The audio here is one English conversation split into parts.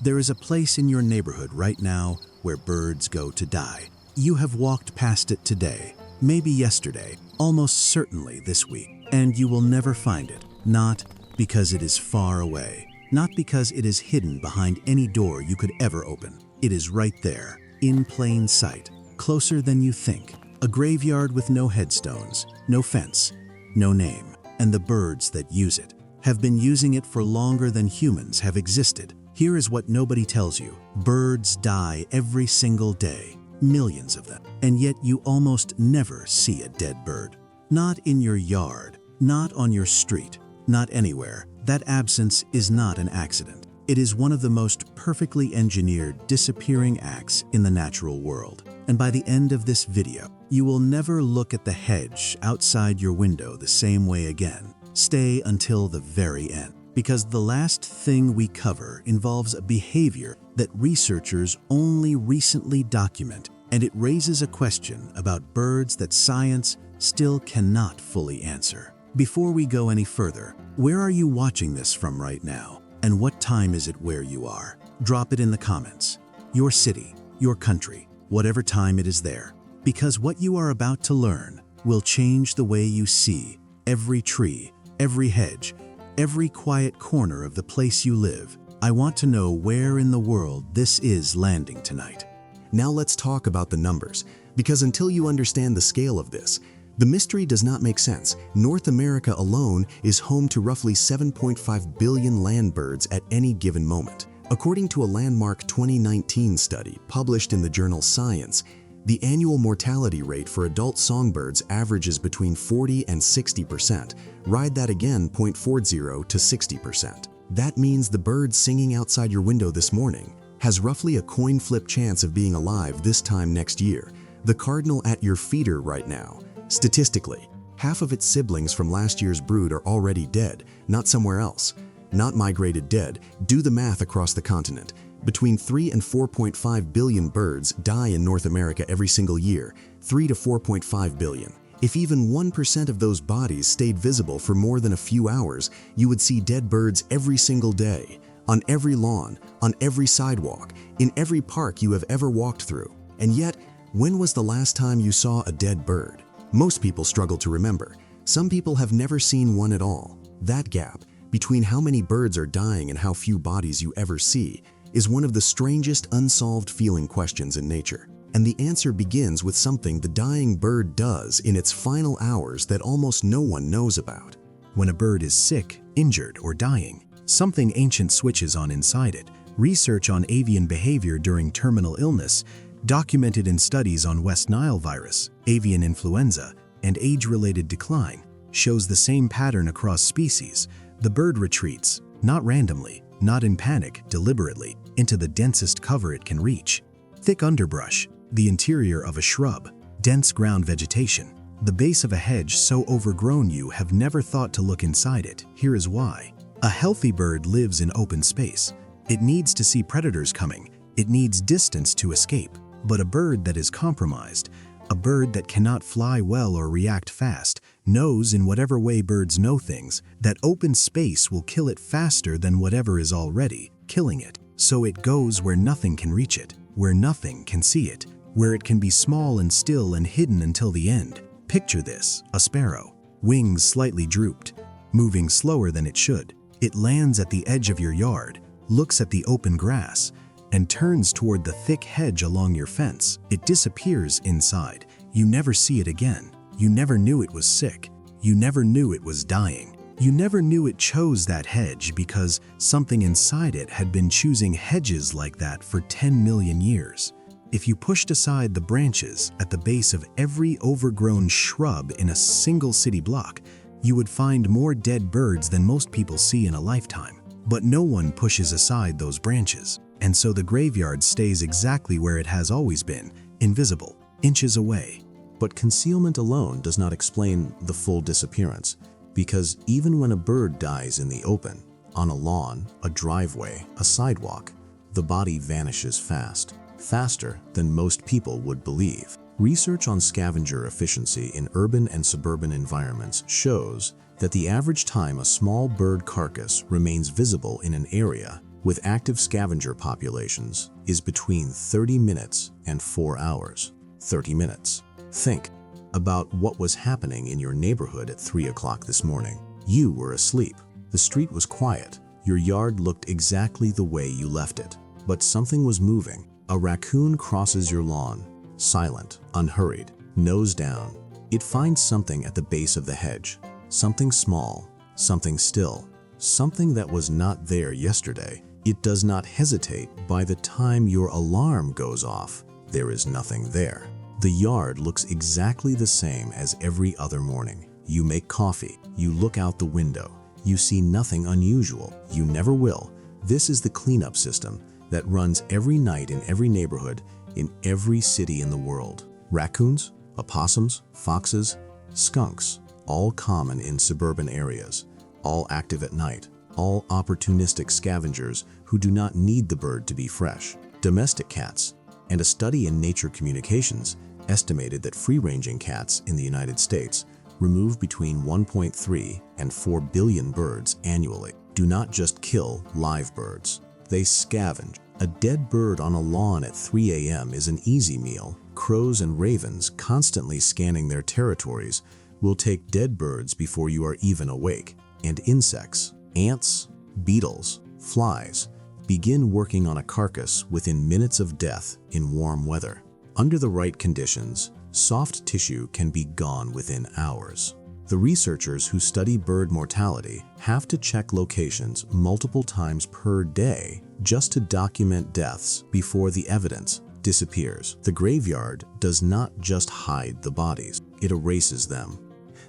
There is a place in your neighborhood right now where birds go to die. You have walked past it today, maybe yesterday, almost certainly this week, and you will never find it. Not because it is far away, not because it is hidden behind any door you could ever open. It is right there, in plain sight, closer than you think. A graveyard with no headstones, no fence, no name, and the birds that use it have been using it for longer than humans have existed. Here is what nobody tells you. Birds die every single day, millions of them, and yet you almost never see a dead bird. Not in your yard, not on your street, not anywhere. That absence is not an accident. It is one of the most perfectly engineered disappearing acts in the natural world. And by the end of this video, you will never look at the hedge outside your window the same way again. Stay until the very end, because the last thing we cover involves a behavior that researchers only recently document, and it raises a question about birds that science still cannot fully answer. Before we go any further, where are you watching this from right now? And what time is it where you are? Drop it in the comments. Your city, your country, whatever time it is there. Because what you are about to learn will change the way you see every tree, every hedge, every quiet corner of the place you live. I want to know where in the world this is landing tonight. Now let's talk about the numbers, because until you understand the scale of this, the mystery does not make sense. North America alone is home to roughly 7.5 billion land birds at any given moment. According to a landmark 2019 study published in the journal Science, the annual mortality rate for adult songbirds averages between 40 and 60%. Ride that again, 0.40 to 60%. That means the bird singing outside your window this morning has roughly a coin flip chance of being alive this time next year. The cardinal at your feeder right now. Statistically, half of its siblings from last year's brood are already dead, not somewhere else. Not migrated dead. Do the math across the continent. Between 3 and 4.5 billion birds die in North America every single year, 3 to 4.5 billion. If even 1% of those bodies stayed visible for more than a few hours, you would see dead birds every single day, on every lawn, on every sidewalk, in every park you have ever walked through. And yet, when was the last time you saw a dead bird? Most people struggle to remember. Some people have never seen one at all. That gap between how many birds are dying and how few bodies you ever see is one of the strangest unsolved feeling questions in nature. And the answer begins with something the dying bird does in its final hours that almost no one knows about. When a bird is sick, injured, or dying, something ancient switches on inside it. Research on avian behavior during terminal illness, documented in studies on West Nile virus, avian influenza, and age-related decline, shows the same pattern across species. The bird retreats, not randomly, not in panic, deliberately, into the densest cover it can reach. Thick underbrush, the interior of a shrub, dense ground vegetation, the base of a hedge so overgrown you have never thought to look inside it. Here is why. A healthy bird lives in open space. It needs to see predators coming. It needs distance to escape. But a bird that is compromised, a bird that cannot fly well or react fast, knows in whatever way birds know things, that open space will kill it faster than whatever is already killing it. So it goes where nothing can reach it, where nothing can see it, where it can be small and still and hidden until the end. Picture this, a sparrow, wings slightly drooped, moving slower than it should. It lands at the edge of your yard, looks at the open grass, and turns toward the thick hedge along your fence. It disappears inside. You never see it again. You never knew it was sick. You never knew it was dying. You never knew it chose that hedge because something inside it had been choosing hedges like that for 10 million years. If you pushed aside the branches at the base of every overgrown shrub in a single city block, you would find more dead birds than most people see in a lifetime. But no one pushes aside those branches. And so the graveyard stays exactly where it has always been, invisible, inches away. But concealment alone does not explain the full disappearance, because even when a bird dies in the open, on a lawn, a driveway, a sidewalk, the body vanishes fast, faster than most people would believe. Research on scavenger efficiency in urban and suburban environments shows that the average time a small bird carcass remains visible in an area with active scavenger populations is between 30 minutes and 4 hours. 30 minutes. Think about what was happening in your neighborhood at 3 o'clock this morning. You were asleep. The street was quiet. Your yard looked exactly the way you left it. But something was moving. A raccoon crosses your lawn, silent, unhurried, nose down. It finds something at the base of the hedge. Something small, something still, something that was not there yesterday. It does not hesitate. By the time your alarm goes off, there is nothing there. The yard looks exactly the same as every other morning. You make coffee. You look out the window. You see nothing unusual. You never will. This is the cleanup system that runs every night in every neighborhood, in every city in the world. Raccoons, opossums, foxes, skunks, all common in suburban areas, all active at night, all opportunistic scavengers who do not need the bird to be fresh. Domestic cats, and a study in Nature Communications estimated that free-ranging cats in the United States remove between 1.3 and 4 billion birds annually. Do not just kill live birds. They scavenge. A dead bird on a lawn at 3 a.m. is an easy meal. Crows and ravens, constantly scanning their territories, will take dead birds before you are even awake. And insects, ants, beetles, flies, begin working on a carcass within minutes of death in warm weather. Under the right conditions, soft tissue can be gone within hours. The researchers who study bird mortality have to check locations multiple times per day just to document deaths before the evidence disappears. The graveyard does not just hide the bodies, it erases them.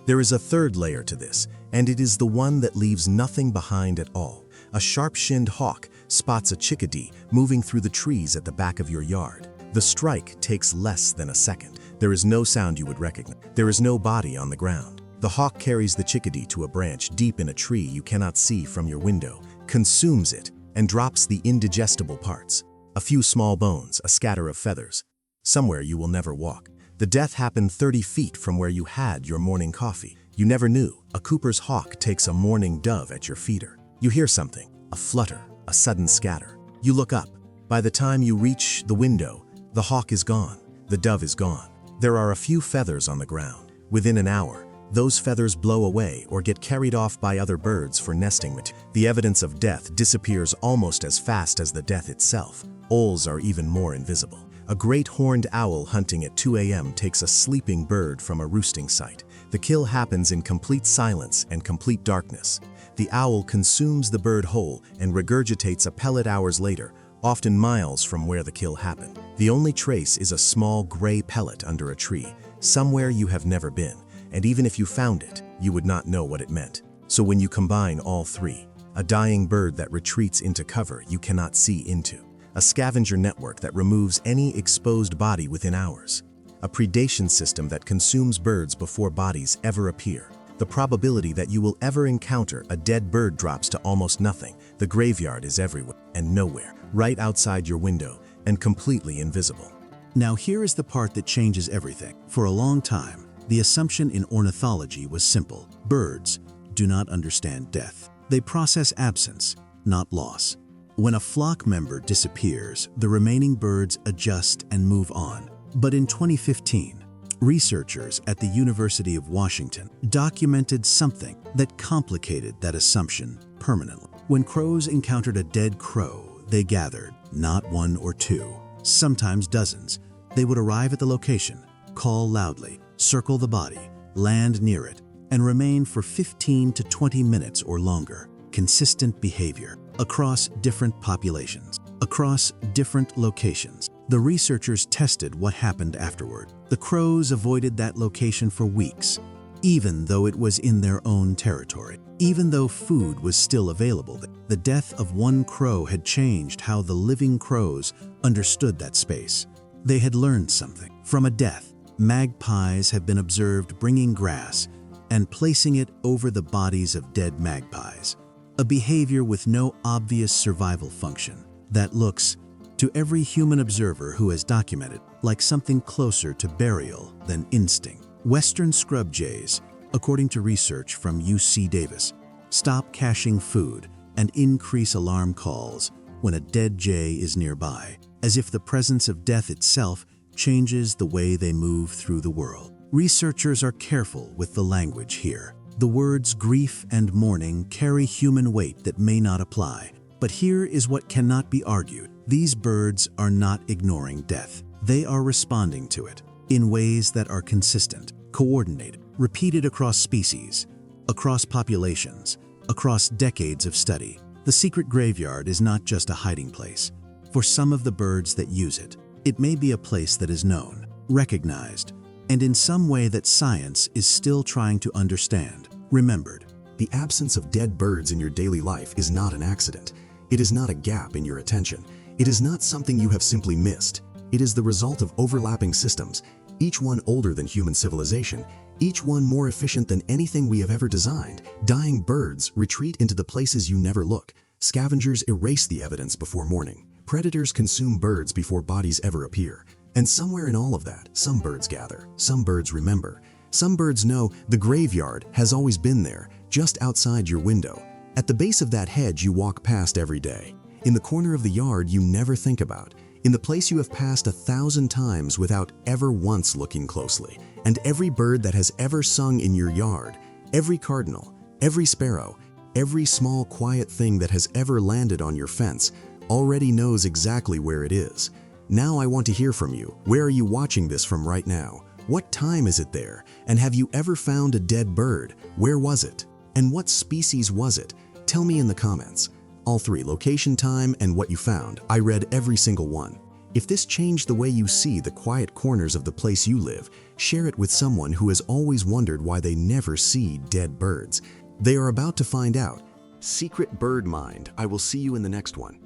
There is a third layer to this, and it is the one that leaves nothing behind at all. A sharp-shinned hawk spots a chickadee moving through the trees at the back of your yard. The strike takes less than a second. There is no sound you would recognize. There is no body on the ground. The hawk carries the chickadee to a branch deep in a tree you cannot see from your window, consumes it, and drops the indigestible parts. A few small bones, a scatter of feathers. Somewhere you will never walk. The death happened 30 feet from where you had your morning coffee. You never knew. A Cooper's hawk takes a mourning dove at your feeder. You hear something, a flutter, a sudden scatter. You look up. By the time you reach the window, the hawk is gone. The dove is gone. There are a few feathers on the ground. Within an hour, those feathers blow away or get carried off by other birds for nesting material. The evidence of death disappears almost as fast as the death itself. Owls are even more invisible. A great horned owl hunting at 2 a.m. takes a sleeping bird from a roosting site. The kill happens in complete silence and complete darkness. The owl consumes the bird whole and regurgitates a pellet hours later, often miles from where the kill happened. The only trace is a small gray pellet under a tree, somewhere you have never been, and even if you found it, you would not know what it meant. So when you combine all three, a dying bird that retreats into cover you cannot see into, a scavenger network that removes any exposed body within hours, a predation system that consumes birds before bodies ever appear, the probability that you will ever encounter a dead bird drops to almost nothing. The graveyard is everywhere and nowhere, right outside your window and completely invisible. Now here is the part that changes everything. For a long time, the assumption in ornithology was simple. Birds do not understand death. They process absence, not loss. When a flock member disappears, the remaining birds adjust and move on. But in 2015, researchers at the University of Washington documented something that complicated that assumption permanently. When crows encountered a dead crow, they gathered, not one or two, sometimes dozens. They would arrive at the location, call loudly, circle the body, land near it, and remain for 15 to 20 minutes or longer. Consistent behavior across different populations, across different locations. The researchers tested what happened afterward. The crows avoided that location for weeks, even though it was in their own territory. Even though food was still available, the death of one crow had changed how the living crows understood that space. They had learned something. From a death, magpies have been observed bringing grass and placing it over the bodies of dead magpies, a behavior with no obvious survival function that looks, to every human observer who has documented, like something closer to burial than instinct. Western scrub jays, according to research from UC Davis, stop caching food and increase alarm calls when a dead jay is nearby, as if the presence of death itself changes the way they move through the world. Researchers are careful with the language here. The words grief and mourning carry human weight that may not apply. But here is what cannot be argued. These birds are not ignoring death. They are responding to it in ways that are consistent, coordinated, repeated across species, across populations, across decades of study. The secret graveyard is not just a hiding place. For some of the birds that use it, it may be a place that is known, recognized, and in some way that science is still trying to understand, remembered. The absence of dead birds in your daily life is not an accident. It is not a gap in your attention. It is not something you have simply missed. It is the result of overlapping systems, each one older than human civilization, each one more efficient than anything we have ever designed. Dying birds retreat into the places you never look. Scavengers erase the evidence before morning. Predators consume birds before bodies ever appear. And somewhere in all of that, some birds gather, some birds remember. Some birds know the graveyard has always been there, just outside your window. At the base of that hedge you walk past every day. In the corner of the yard you never think about. In the place you have passed 1,000 times without ever once looking closely. And every bird that has ever sung in your yard, every cardinal, every sparrow, every small quiet thing that has ever landed on your fence, already knows exactly where it is. Now I want to hear from you. Where are you watching this from right now? What time is it there? And have you ever found a dead bird? Where was it? And what species was it? Tell me in the comments. All three, location, time, and what you found. I read every single one. If this changed the way you see the quiet corners of the place you live, share it with someone who has always wondered why they never see dead birds. They are about to find out. Secret bird mind. I will see you in the next one.